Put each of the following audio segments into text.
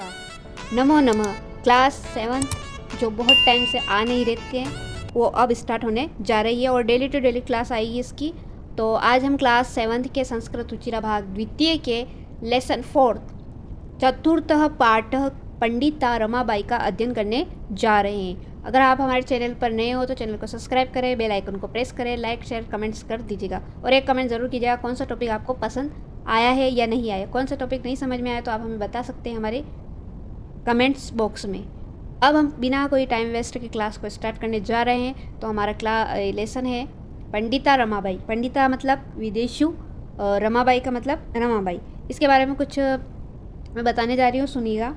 नमस्कार। नमो नमः। क्लास 7 जो बहुत टाइम से आ नहीं रहते हैं वो अब स्टार्ट होने जा रही है और डेली टू डेली क्लास आएगी इसकी। तो आज हम क्लास 7 के संस्कृत उच्चिरा भाग द्वितीय के लेसन 4 चतुर्थः पाठ पंडिता रमाबाई का अध्ययन करने जा रहे हैं। अगर आप हमारे चैनल पर नए हो तो चैनल को सब्सक्राइब करें, बेल आइकन को प्रेस करें, लाइक शेयर कमेंट्स कर दीजिएगा और एक कमेंट ज़रूर कीजिएगा कौन सा टॉपिक आपको पसंद आया है या नहीं आया। कौन सा टॉपिक नहीं समझ में आया तो आप हमें बता सकते हैं हमारे कमेंट्स बॉक्स में। अब हम बिना कोई टाइम वेस्ट के क्लास को स्टार्ट करने जा रहे हैं। तो हमारा लेसन है पंडिता रमाबाई। पंडिता मतलब विदेशु, रमाबाई का मतलब रमाबाई। इसके बारे में कुछ मैं बताने जा रही हूँ, सुनिएगा।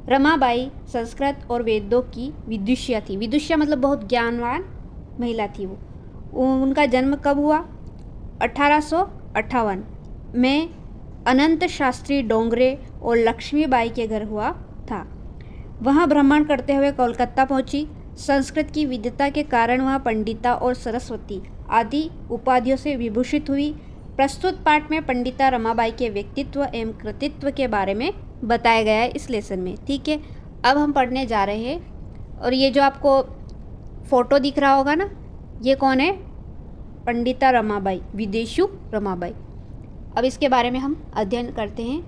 रमाबाई संस्कृत और वेदों की विदुषिया थी। विदुषिया मतलब बहुत ज्ञानवान महिला थी वो। उनका जन्म कब हुआ? 1858 में अनंत शास्त्री डोंगरे और लक्ष्मीबाई के घर हुआ था। वहाँ भ्रमण करते हुए कोलकाता पहुँची। संस्कृत की विद्वता के कारण वह पंडिता और सरस्वती आदि उपाधियों से विभूषित हुई। प्रस्तुत पाठ में पंडिता रमाबाई के व्यक्तित्व एवं कृतित्व के बारे में बताया गया है इस लेसन में। ठीक है, अब हम पढ़ने जा रहे हैं। और ये जो आपको फोटो दिख रहा होगा ना, ये कौन है? पंडिता रमाबाई, विदेशु रमाबाई। अब इसके बारे में हम अध्ययन करते हैं।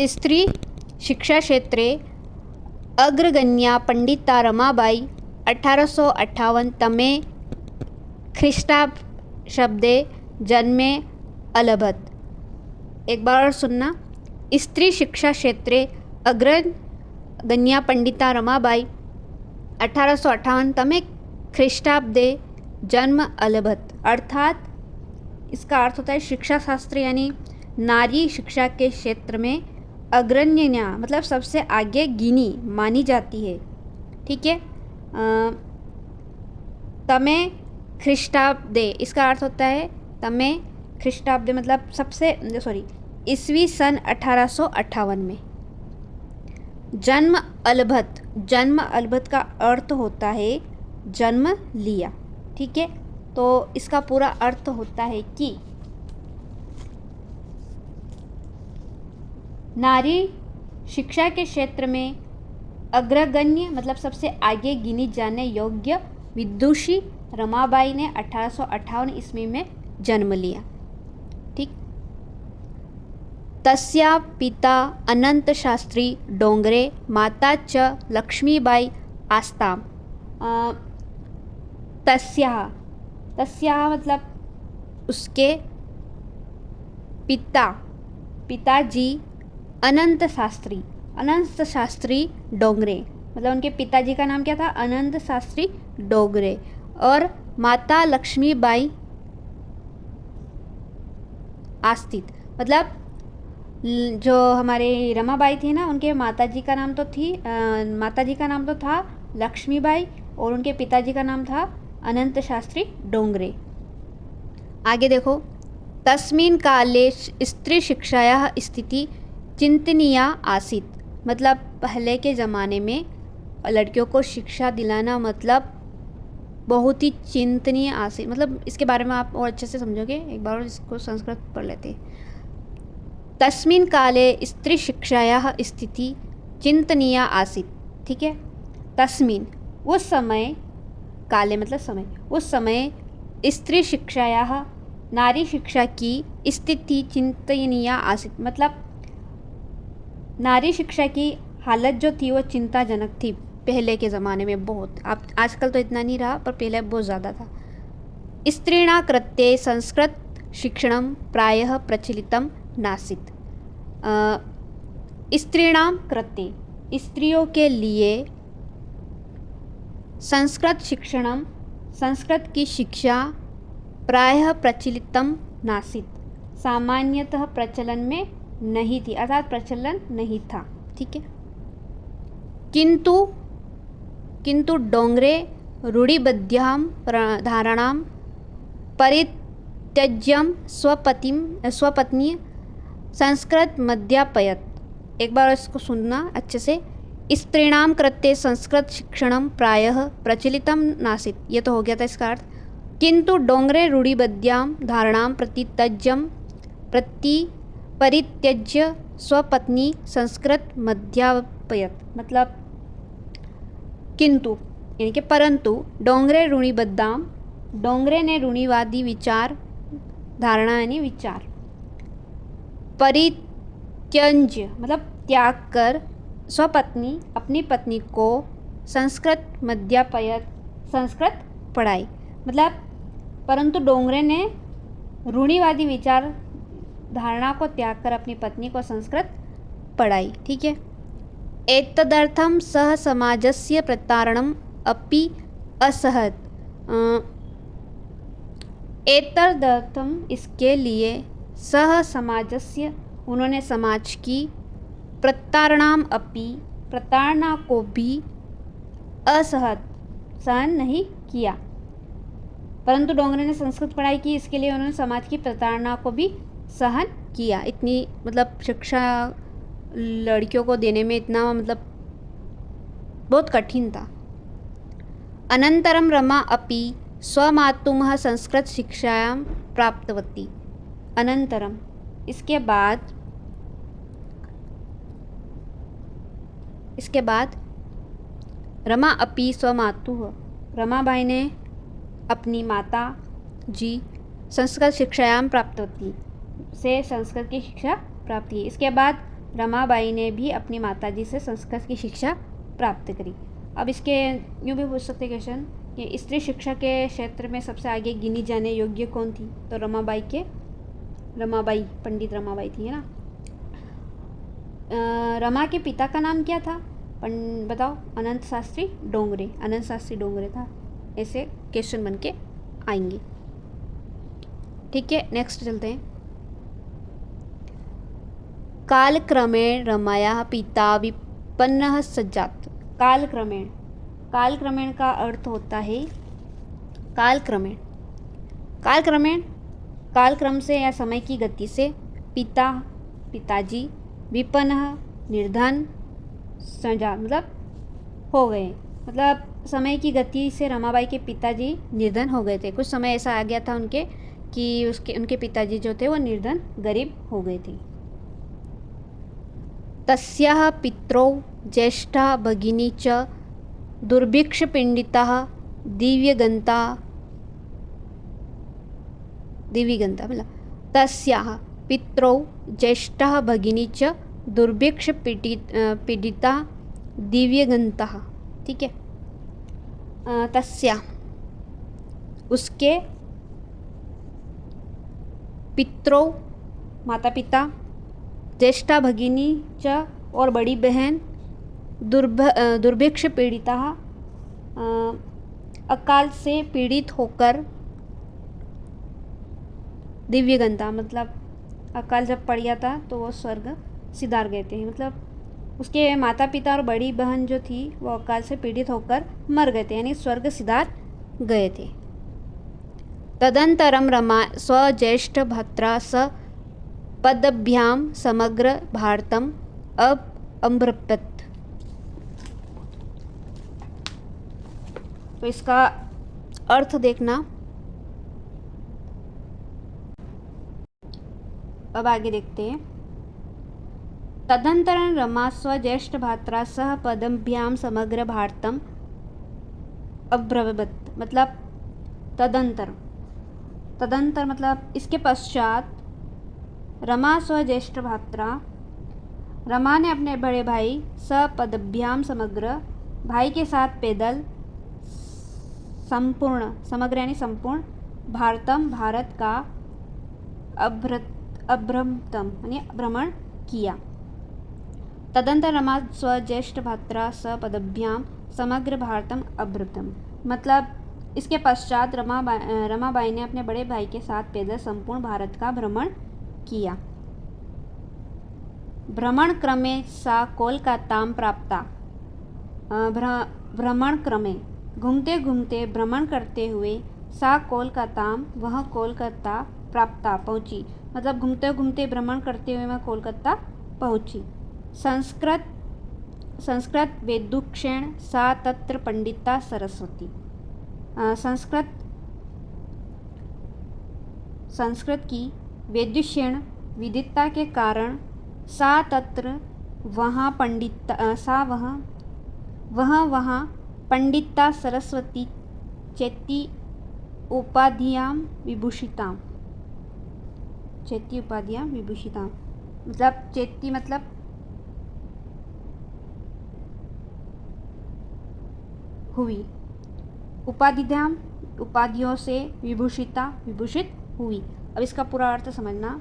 स्त्री शिक्षा क्षेत्रे अग्रगण्या पंडिता रमाबाई 1858 तमे ख्रीष्टाब्दे जन्मे अलभत। एक बार और सुनना। स्त्री शिक्षा क्षेत्रे अग्रगण्या पंडिता रमाबाई 1858 तमे ख्रीष्टाब्दे जन्म अलभत। अर्थात इसका अर्थ होता है शिक्षा शास्त्र यानी नारी शिक्षा के क्षेत्र में अग्रण्या मतलब सबसे आगे गिनी मानी जाती है। ठीक है। तमे ख्रीष्टाब्दे इसका अर्थ होता है तमे ख्रीष्टाब्दे मतलब ईस्वी सन 1858 में। जन्म अलभत का अर्थ होता है जन्म लिया। ठीक है, तो इसका पूरा अर्थ होता है कि नारी शिक्षा के क्षेत्र में अग्रगण्य मतलब सबसे आगे गिनी जाने योग्य विदुषी रमाबाई ने 1858 ईस्वी में जन्म लिया। ठीक। तस्या पिता अनंत शास्त्री डोंगरे, माता च लक्ष्मीबाई आस्ताम। तस्या मतलब उसके पिताजी अनंत शास्त्री डोंगरे मतलब उनके पिताजी का नाम क्या था? अनंत शास्त्री डोंगरे। और माता लक्ष्मीबाई आस्तित मतलब जो हमारे रमाबाई थी ना, उनके माताजी का नाम तो था लक्ष्मीबाई और उनके पिताजी का नाम था अनंत शास्त्री डोंगरे। आगे देखो। तस्मिन् काले स्त्री शिक्षायाः स्थिति चिंतनीया आसीत। मतलब पहले के ज़माने में लड़कियों को शिक्षा दिलाना मतलब बहुत ही चिंतनीय आसीत। मतलब इसके बारे में आप और अच्छे से समझोगे। एक बार और इसको संस्कृत पढ़ लेते हैं। तस्मिन् काले स्त्री शिक्षायाः स्थिति चिंतनीया आसीत। ठीक है। तस्मिन् उस समय, काले मतलब समय, उस समय स्त्री शिक्षायाः नारी शिक्षा की स्थिति चिंतनीय आसीत मतलब नारी शिक्षा की हालत जो थी वो चिंताजनक थी पहले के ज़माने में बहुत। अब आजकल तो इतना नहीं रहा पर पहले बहुत ज़्यादा था। स्त्रीणा कृते संस्कृत शिक्षणं प्रायः प्रचलितं नासीत्। स्त्रीणां कृते स्त्रियों के लिए संस्कृत की शिक्षा प्रायः प्रचलितं नासीत् सामान्यतः प्रचलन में नहीं थी, अर्थात प्रचलन नहीं था। ठीक है। किंतु डोंगरे रूढ़िबद्धां धारणां परित्यज्य स्वपत्नी संस्कृत मध्यापयत। एक बार इसको सुनना अच्छे से। स्त्रीणां कृते संस्कृत शिक्षणं प्रायः प्रचलितं नासीत्, ये तो हो गया था इसका अर्थ। किंतु डोंगरे रूढ़िबद्धां धारणां परित्यज्य परित्यज्य स्वपत्नी संस्कृत मध्यापयत, मतलब किंतु यानी कि परंतु डोंगरे ऋणीबद्धाम, डोंगरे ने रूढ़िवादी विचार धारणा यानी विचार परित्यज्य मतलब त्याग कर स्वपत्नी अपनी पत्नी को संस्कृत मध्यापयत संस्कृत पढ़ाई, मतलब परंतु डोंगरे ने रूढ़िवादी विचार धारणा को त्याग कर अपनी पत्नी को संस्कृत पढ़ाई। ठीक है। एतदर्थम सह समाजस्य प्रतारणम अपि असहत, एतदर्थम इसके लिए सह समाजस्य उन्होंने समाज की प्रतारणाम अपि प्रताड़ना को भी असहत सहन नहीं किया, परंतु डोंगरे ने संस्कृत पढ़ाई की, इसके लिए उन्होंने समाज की प्रताड़ना को भी सहन किया। इतनी मतलब शिक्षा लड़कियों को देने में इतना मतलब बहुत कठिन था। अनंतरम रमा अपि स्वमातुमः संस्कृत शिक्षायां प्राप्तवती, अनंतरम इसके बाद रमा अपि स्वमातुः रमाबाई ने अपनी माता जी संस्कृत शिक्षायां प्राप्तवती से संस्कृत की शिक्षा प्राप्त की। इसके बाद रमाबाई ने भी अपनी माताजी से संस्कृत की शिक्षा प्राप्त करी। अब इसके यूँ भी पूछ सकते क्वेश्चन कि स्त्री शिक्षा के क्षेत्र में सबसे आगे गिनी जाने योग्य कौन थी, तो रमाबाई पंडित रमाबाई थी, है ना। रमा के पिता का नाम क्या था, बताओ। अनंत शास्त्री डोंगरे था। ऐसे क्वेश्चन बन के आएंगे। ठीक है, नेक्स्ट चलते हैं। कालक्रमेण रमायाः पिता विपन्नः सज्जात। कालक्रमेण का अर्थ होता है कालक्रम से या समय की गति से, पिताजी, विपन्नः निर्धन, सज्जात मतलब हो गए, मतलब समय की गति से रमाबाई के पिताजी निर्धन हो गए थे। कुछ समय ऐसा आ गया था उनके कि उनके पिताजी जो थे वो निर्धन गरीब हो गए थे। तस्याः पितरौ ज्येष्ठा भगिनी च दुर्भिक्षपीडिता दिव्यगंता मतलब तस्याः पितरौ ज्येष्ठा भगिनी च दुर्भिक्षपीडिता दिव्यगंता। ठीक है। तस्या उसके, पितरौ माता पिता, ज्येष्ठा भगिनी च और बड़ी बहन, दुर्भिक्ष पीड़िता अकाल से पीड़ित होकर, दिव्यगंता मतलब अकाल जब पड़ गया था तो वो स्वर्ग सिधार गए थे, मतलब उसके माता पिता और बड़ी बहन जो थी वो अकाल से पीड़ित होकर मर गए थे, यानी स्वर्ग सिधार गए थे। तदंतरम रमा स्वज्येष्ठ भ्रात्रा स पदभ्याम समग्र भारतम अभ्रपत। तो इसका अर्थ देखना। अब आगे देखते हैं। तदंतरं रमा स्वज्येष्ठ भ्रात्रा सह पदभ्याम समग्र भारतम अभ्रवत, मतलब तदंतर मतलब इसके पश्चात रमा स्वज्येष्ठ भ्रात्रा, रमा ने अपने बड़े भाई सपदभ्याम समग्र भाई के साथ पैदल, समग्र यानी संपूर्ण, भारतम भारत का, अभ्रमतम यानी भ्रमण किया। तदंतर रमा स्वज्येष्ठ भ्रात्रा सपदभ्याम समग्र भारतम अभ्रमतम, मतलब इसके पश्चात रमाबाई ने अपने बड़े भाई के साथ पैदल संपूर्ण भारत का भ्रमण किया। भ्रमण क्रमे सा कोलकाताम प्राप्ता, भ्रमण क्रमे घूमते घूमते भ्रमण करते हुए, सा कोलकाताम वह कोलकाता, प्राप्ता पहुँची, मतलब घूमते घूमते भ्रमण करते हुए वह कोलकाता पहुँची। संस्कृत वेदुक्षेण सा तत्र पंडिता सरस्वती, संस्कृत की वेदुषेण विदिता के कारण सा तत्र वहाँ पंडिता सा वहाँ पंडिता सरस्वती चेती उपाधियां विभूषितां। चेती उपाधियां विभूषितां मतलब चेती मतलब हुई, उपाधियां उपाधियों से विभूषित हुई। अब इसका पूरा अर्थ समझना।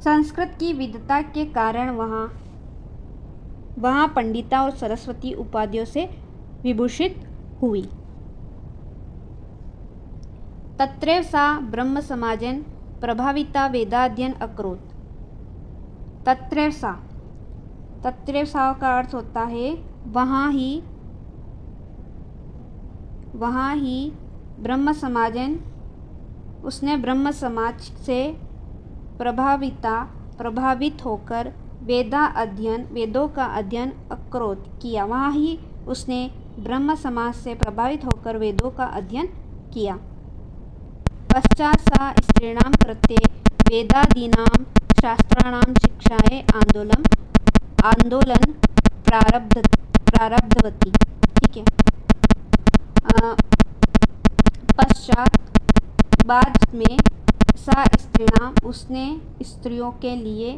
संस्कृत की विद्वता के कारण वहाँ पंडिता और सरस्वती उपाधियों से विभूषित हुई। तत्रैव सा ब्रह्म समाजेन प्रभाविता वेदाध्ययन अकरोत्। तत्रैव सा का अर्थ होता है वहाँ ही ब्रह्म समाजेन उसने ब्रह्म समाज से प्रभावित होकर वेदों का अध्ययन अकरोत् किया। वहाँ ही उसने ब्रह्म समाज से प्रभावित होकर वेदों का अध्ययन किया। पश्चात सा स्त्रीणां कृते वेदादीनां शास्त्राणां शिक्षायै आंदोलन प्रारब्धवती। ठीक है। पश्चात बाद में सा स्त्रीणां उसने स्त्रियों के लिए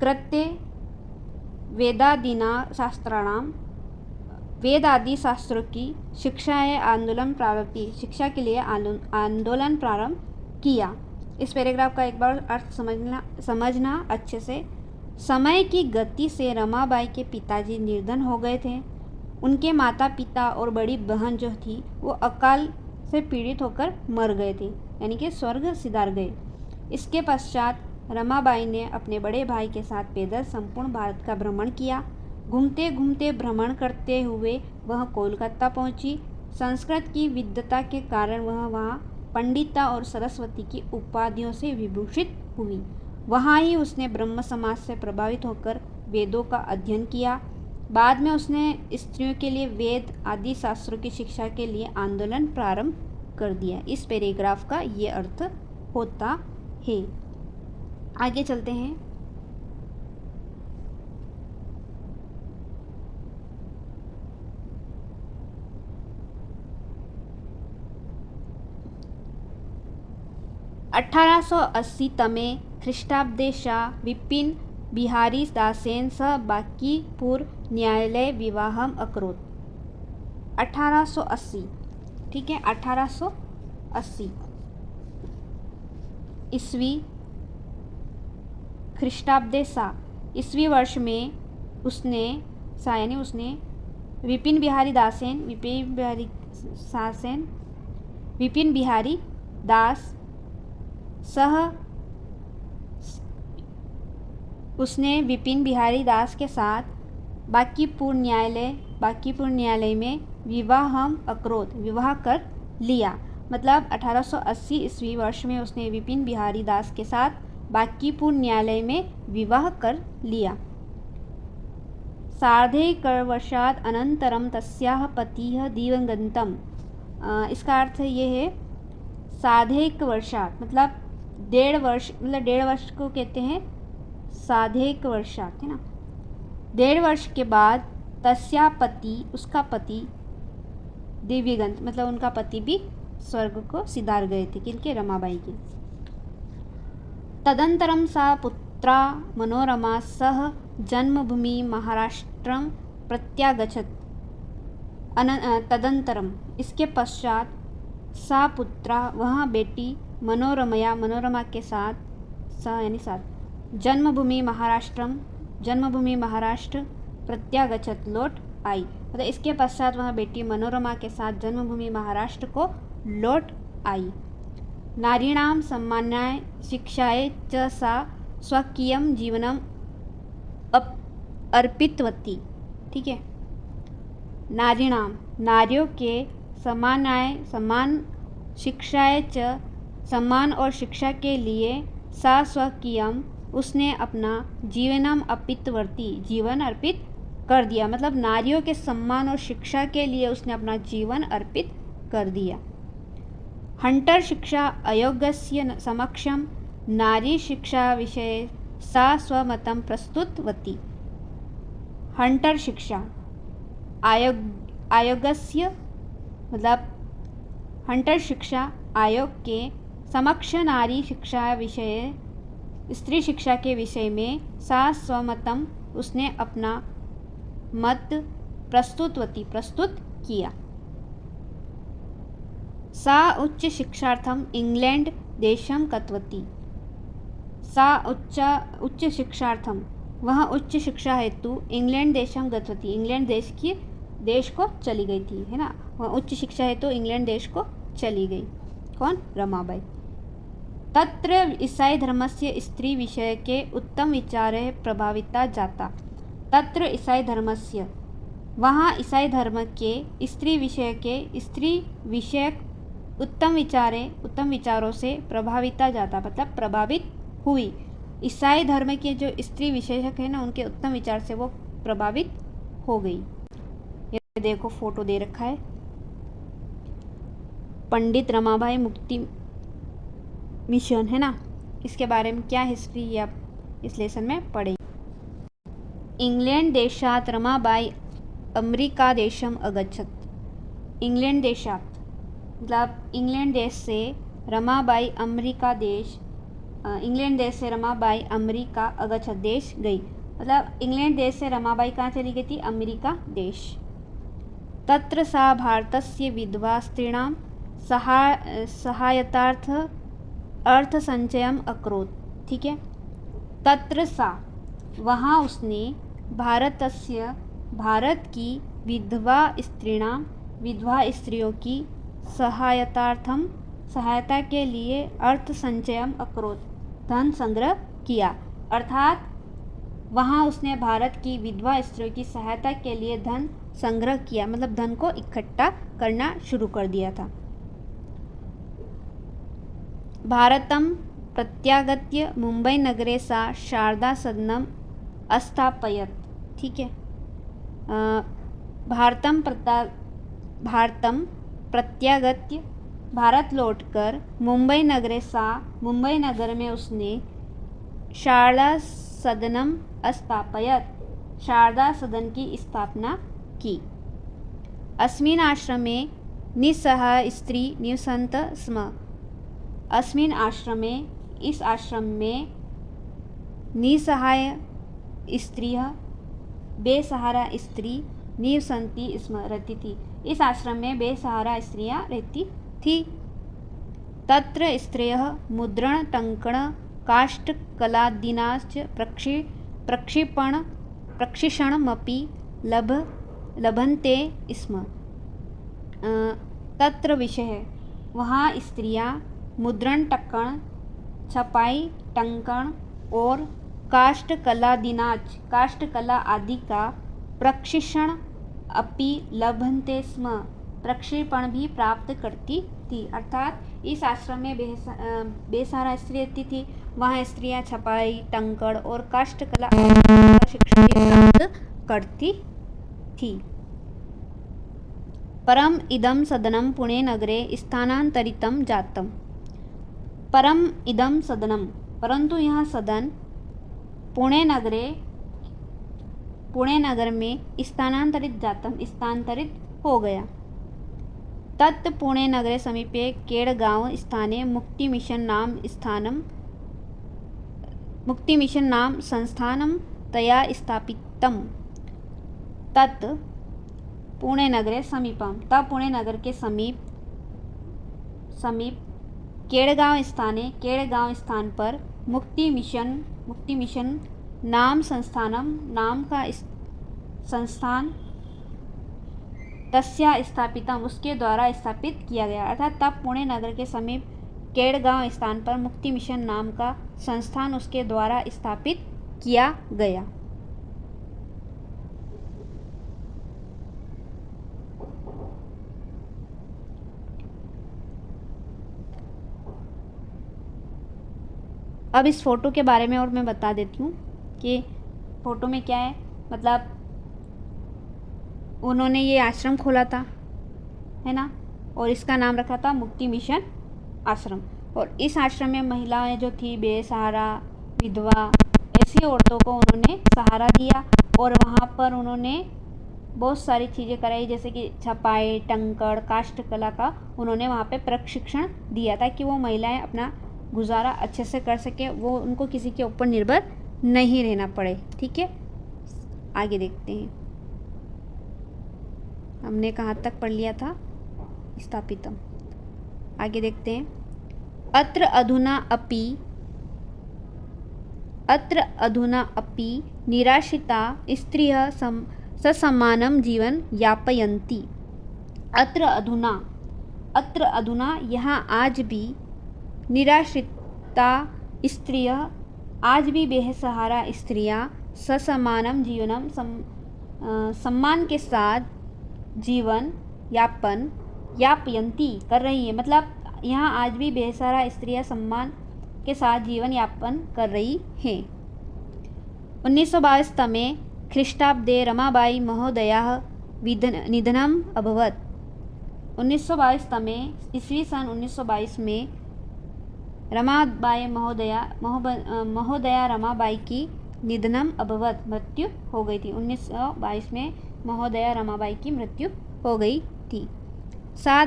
कृत्य वेदादीना शास्त्राणां वेद आदि शास्त्रों की शिक्षा शिक्षा के लिए आंदोलन प्रारंभ किया। इस पैराग्राफ का एक बार अर्थ समझना अच्छे से। समय की गति से रमाबाई के पिताजी निर्धन हो गए थे। उनके माता पिता और बड़ी बहन जो थी वो अकाल से पीड़ित होकर मर गए थे, यानी कि स्वर्ग सिधार गए। इसके पश्चात रमाबाई ने अपने बड़े भाई के साथ पैदल संपूर्ण भारत का भ्रमण किया। घूमते घूमते भ्रमण करते हुए वह कोलकाता पहुंची। संस्कृत की विद्वता के कारण वह वहाँ पंडिता और सरस्वती की उपाधियों से विभूषित हुई। वहाँ ही उसने ब्रह्म समाज से प्रभावित होकर वेदों का अध्ययन किया। बाद में उसने स्त्रियों के लिए वेद आदि शास्त्रों की शिक्षा के लिए आंदोलन प्रारंभ कर दिया। इस पैराग्राफ का ये अर्थ होता है। आगे चलते हैं। तमे ख्रीष्टाब्दे विपिन बिहारी दासेन सह बांकीपुर न्यायालय विवाहम अकरोत्। 1880, ठीक है, 1880 ईस्वी ख्रीष्टाब्दे ईस्वी वर्ष में उसने विपिन बिहारी दास उसने विपिन बिहारी दास के साथ बांकीपुर न्यायालय में विवाह कर लिया। मतलब 1880 ईस्वी वर्ष में उसने विपिन बिहारी दास के साथ बांकीपुर न्यायालय में विवाह कर लिया। सार्धैकवर्षात् अनन्तरं तस्याः पतिः दिवंगतम्। इसका अर्थ ये है सार्धैक वर्षात् मतलब 1.5 वर्ष को कहते हैं सार्धैक वर्षात्, है ना। 1.5 वर्ष के बाद तस्या पति उसका पति दिव्यगंत मतलब उनका पति भी स्वर्ग को सिधार गए थे। किनके? रमाबाई के। तदंतरम सा पुत्रा मनोरमा सह जन्मभूमि महाराष्ट्रम प्रत्यागच्छत। तदंतरम इसके पश्चात सा पुत्रा वह बेटी मनोरमा के साथ जन्मभूमि महाराष्ट्र प्रत्यागच्छत लौट आई। मतलब इसके पश्चात वह बेटी मनोरमा के साथ जन्मभूमि महाराष्ट्र को लौट आई। नारीणां सम्मानाय शिक्षाय च सा स्वकीयं जीवनम अर्पितवती। ठीक है। नारियों के सम्मान शिक्षाय च सम्मान और शिक्षा के लिए सा स्वकीयम उसने अपना जीवनम अर्पितवती जीवन अर्पित कर दिया। मतलब नारियों के सम्मान और शिक्षा के लिए उसने अपना जीवन अर्पित कर दिया। हंटर शिक्षा अयोग्यस्य समक्षम नारी शिक्षा विषये सा स्वमतं प्रस्तुतवती। हंटर शिक्षा आयोगस्य मतलब हंटर शिक्षा आयोग के समक्ष नारी शिक्षा विषय स्त्री शिक्षा के विषय में सा स्वमतम उसने अपना मत प्रस्तुत किया। सा उच्च शिक्षार्थम इंग्लैंड देशम गतवती। सा उच्च शिक्षार्थम वह उच्च शिक्षा हेतु इंग्लैंड देशम गतवती इंग्लैंड देश को चली गई थी, है ना। वह उच्च शिक्षा हेतु इंग्लैंड देश को चली गई। कौन? रमाबाई। तत्र ईसाई धर्मस्य स्त्री विषय के उत्तम विचारे प्रभाविता जाता। तत्र ईसाई धर्मस्य वहाँ ईसाई धर्म के स्त्री विषयक उत्तम विचारों से प्रभाविता जाता, मतलब प्रभावित हुई। ईसाई धर्म के जो स्त्री विशेषक है ना, उनके उत्तम विचार से वो प्रभावित हो गई। ये देखो फोटो दे रखा है, पंडित रमाबाई मुक्ति मिशन, है ना। इसके बारे में क्या हिस्ट्री है आप इस लेसन में पढ़ेंगे। इंग्लैंड देशात रमाबाई अमेरिका देशम अगच्छत। इंग्लैंड देशात मतलब इंग्लैंड देश से रमाबाई अमेरिका अगच्छत देश गई। मतलब इंग्लैंड देश से रमाबाई कहाँ चली गई थी? अमेरिका देश। तत्र सा भारतस्य विधवा स्त्रीणां सहायतार्थ अर्थसंचयम अकरोत्। ठीक है। तत्र सा वहाँ उसने भारत की विधवा स्त्रियों की सहायता के लिए अर्थ संचयम अकरोत् धन संग्रह किया। अर्थात वहाँ उसने भारत की विधवा स्त्रियों की सहायता के लिए धन संग्रह किया, मतलब धन को इकट्ठा करना शुरू कर दिया था। भारतम प्रत्यागत्य मुंबई नगरे सा शारदा सदनम अस्थापयत। ठीक है। भारतम प्रत्यागत्य भारत लौटकर मुंबई नगर में उसने शारदा सदनम अस्थापयत शारदा सदन की स्थापना की। अस्मिन् आश्रमे निस्सहाय स्त्री निवसन्त स्म। अस्मिन् आश्रमे इस आश्रम में निसहाय स्त्रियः बेसहारा स्त्री निवसन्ति स्म रहती थी। इस आश्रम में बेसहारा स्त्रियां रहती थी। तत्र स्त्रियः मुद्रण टंकण काष्ठ कलादीनाश्च प्रशिक्षणमपि लभन्ते स्म। तत्र विषय वहाँ स्त्रियां मुद्रण टंकण छपाई टंकण और काष्ठ कला आदि का प्रशिक्षण अपि लभन्ते स्म प्रशिक्षण भी प्राप्त करती थी। अर्थात इस आश्रम में बेसहारा स्त्री रहती थी। वहाँ स्त्रियां छपाई टंकण और काष्ठ कला का शिक्षण भी प्राप्त करती थी। परम इदम सदनम पुणे नगरे स्थानांतरितम जातम। परम इदम सदनम परंतु यह सदन पुणे नगर में स्थानांतरित हो गया। तत् पुणे नगरे समीपे केडगांव स्थाने मुक्ति मिशन नाम संस्थानं तया स्थापितम्। तत् पुणे नगरे समीपम तब पुणे नगर के समीप केडगांव स्थान पर मुक्ति मिशन नाम का संस्थान तस्या स्थापितम उसके द्वारा स्थापित किया गया। अर्थात तब पुणे नगर के समीप केडगांव स्थान पर मुक्ति मिशन नाम का संस्थान उसके द्वारा स्थापित किया गया। अब इस फ़ोटो के बारे में और मैं बता देती हूँ कि फ़ोटो में क्या है। मतलब उन्होंने ये आश्रम खोला था, है ना, और इसका नाम रखा था मुक्ति मिशन आश्रम। और इस आश्रम में महिलाएं जो थी बेसहारा, विधवा, ऐसी औरतों को उन्होंने सहारा दिया और वहाँ पर उन्होंने बहुत सारी चीज़ें कराई, जैसे कि छपाई, टंकड़, काष्ठकला का उन्होंने वहाँ पे प्रशिक्षण दिया ताकि वो महिलाएं अपना गुजारा अच्छे से कर सके, वो उनको किसी के ऊपर निर्भर नहीं रहना पड़े। ठीक है, आगे देखते हैं। हमने कहाँ तक पढ़ लिया था? स्थापितम। आगे देखते हैं। अत्र अधुना अपि निराश्रिता स्त्रियः ससमानं जीवन यापयन्ति। अत्र अधुना यहाँ आज भी निराश्रिता स्त्रियः, आज भी बेसहारा स्त्रियाँ ससमानम जीवनम सम्मान के साथ जीवन यापयन्ति कर रही है। मतलब यहाँ आज भी बेसहारा स्त्रियाँ सम्मान के साथ जीवन यापन कर रही हैं। 1922 तमे ख्रीष्टाब्दे रमाबाई महोदयाः निधनम् अभवत्। 1922 तमे ईस्वी सन 1922 में महोदया रमाबाई की निधनम अभवत्, मृत्यु हो गई थी। 1922 में महोदया रमाबाई की मृत्यु हो गई थी। सा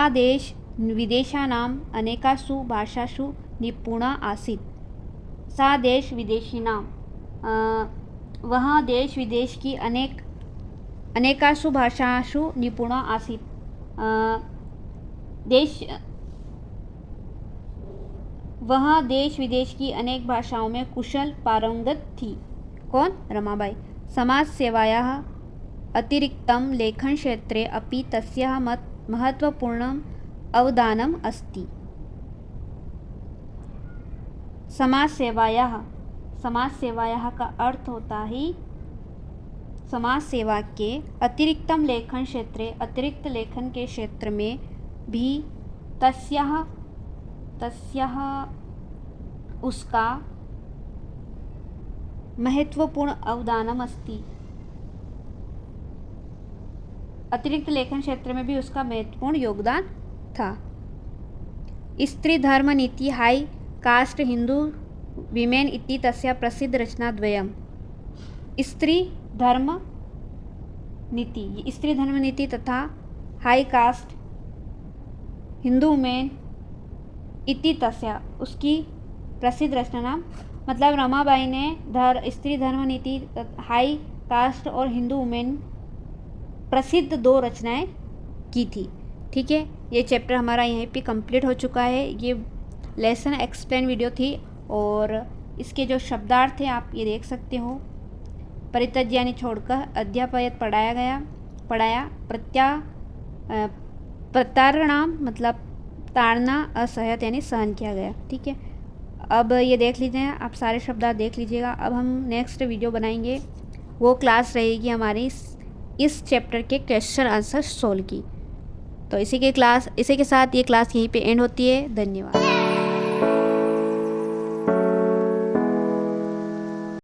देश विदेशानाम् अनेकासु भाषासु निपुणा आसीत्। सा देश विदेशिनां, वह देश विदेश की अनेकासु भाषासु निपुणा आसीत्। वह देश विदेश की अनेक भाषाओं में कुशल पारंगत थी। कौन? रमाबाई। समाज सेवायाः अतिरिक्तं लेखन क्षेत्रे अपि तस्याः महत्वपूर्णम् अवदानम् अस्ति। समाज सेवायाः का अर्थ होता है समाज सेवा के अतिरिक्तम लेखन क्षेत्रे, अतिरिक्त लेखन के क्षेत्र में भी तस्याः उसका महत्वपूर्ण अवदानम अस्ति। अतिरिक्त लेखन क्षेत्र में भी उसका महत्वपूर्ण योगदान था। स्त्री धर्म नीति हाई कास्ट हिंदू विमेन इति तस्या प्रसिद्ध रचना द्वयम्। स्त्री धर्म नीति तथा हाई कास्ट हिंदू वुमेन इति तस्या, उसकी प्रसिद्ध रचना नाम, मतलब रमाबाई ने स्त्री धर्म नीति, हाई कास्ट और हिंदू वुमेन प्रसिद्ध 2 रचनाएं की थी। ठीक है, ये चैप्टर हमारा यहीं पे कंप्लीट हो चुका है। ये लेसन एक्सप्लेन वीडियो थी और इसके जो शब्दार्थ थे आप ये देख सकते हो। परित्यज्य यानी छोड़कर, अध्यापयत पढ़ाया, प्रतारणाम मतलब ताड़ना, असहयत यानी सहन किया गया। ठीक है, अब ये देख लीजिए, आप सारे शब्दार्थ देख लीजिएगा। अब हम नेक्स्ट वीडियो बनाएंगे, वो क्लास रहेगी हमारी इस चैप्टर के क्वेश्चन आंसर सोल्व की। तो इसी के साथ ये क्लास यहीं पे एंड होती है। धन्यवाद।